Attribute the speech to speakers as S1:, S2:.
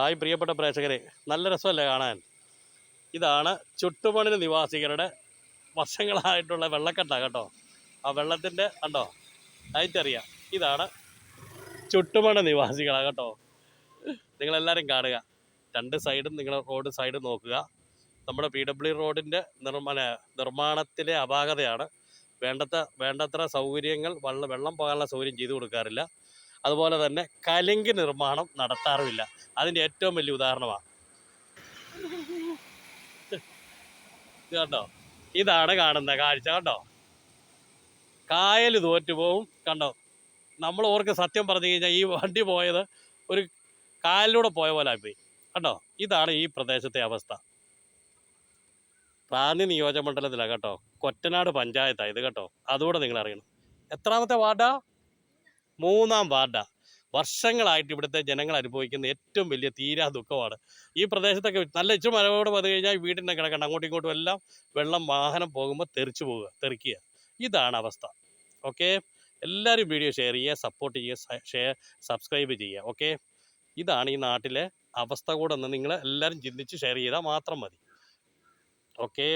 S1: Hi പ്രിയപ്പെട്ട പ്രേക്ഷകരെ, നല്ല രസമല്ലേ കാണാൻ? ഇതാണ് ചുട്ടുമണിന് നിവാസികളുടെ വർഷങ്ങളായിട്ടുള്ള വെള്ളക്കെട്ട കേട്ടോ. ആ വെള്ളത്തിൻ്റെ കണ്ടോ, ആയിട്ടറിയാം. ഇതാണ് ചുട്ടുമണ നിവാസികളാണ് കേട്ടോ. നിങ്ങളെല്ലാവരും കാണുക, രണ്ട് സൈഡും നിങ്ങൾ റോഡ് സൈഡ് നോക്കുക. നമ്മുടെ PW റോഡിൻ്റെ നിർമ്മാണത്തിലെ അപാകതയാണ്. വേണ്ടത്ര സൗകര്യങ്ങൾ വെള്ളം പോകാനുള്ള സൗകര്യം ചെയ്തു കൊടുക്കാറില്ല. അതുപോലെ തന്നെ കലുങ്ക് നിർമ്മാണം നടത്താറുമില്ല. അതിൻ്റെ ഏറ്റവും വലിയ ഉദാഹരണമാണ് ഇത് കണ്ടോ. ഇതാണ് കാണുന്ന കാഴ്ച കണ്ടോ. കായൽ തോറ്റുപോകും കണ്ടോ. നമ്മൾ ഓർക്ക് സത്യം പറഞ്ഞു കഴിഞ്ഞാൽ ഈ വണ്ടി പോയത് ഒരു കായലിലൂടെ പോയ പോലെ ആയിപ്പോയി കണ്ടോ. ഇതാണ് ഈ പ്രദേശത്തെ അവസ്ഥ. റാന്നി നിയോജകമണ്ഡലത്തിലാണ് കേട്ടോ, കൊറ്റനാട് പഞ്ചായത്താണ് ഇത് കേട്ടോ. അതുകൂടെ നിങ്ങൾ അറിയണം. എത്രാമത്തെ വാർഡാ? 3-ാം വാർഡാ. വർഷങ്ങളായിട്ട് ഇവിടുത്തെ ജനങ്ങൾ അനുഭവിക്കുന്ന ഏറ്റവും വലിയ തീരാ ദുഃഖമാണ്. ഈ പ്രദേശത്തൊക്കെ നല്ല ഇച്ചിരി മഴയോട് വന്നു കഴിഞ്ഞാൽ വീടിൻ്റെ കിടക്കണം, അങ്ങോട്ടും ഇങ്ങോട്ടും എല്ലാം വെള്ളം വാഹനം പോകുമ്പോൾ തെറിക്കുക. ഇതാണ് അവസ്ഥ. ഓക്കെ, എല്ലാവരും വീഡിയോ ഷെയർ ചെയ്യുക, സപ്പോർട്ട് ചെയ്യുക, സബ്സ്ക്രൈബ് ചെയ്യുക. ഓക്കെ, ഇതാണ് ഈ നാട്ടിലെ അവസ്ഥ കൂടെ ഒന്ന് നിങ്ങൾ എല്ലാവരും ചിന്തിച്ച് ഷെയർ ചെയ്താൽ മാത്രം മതി. ഓക്കെ.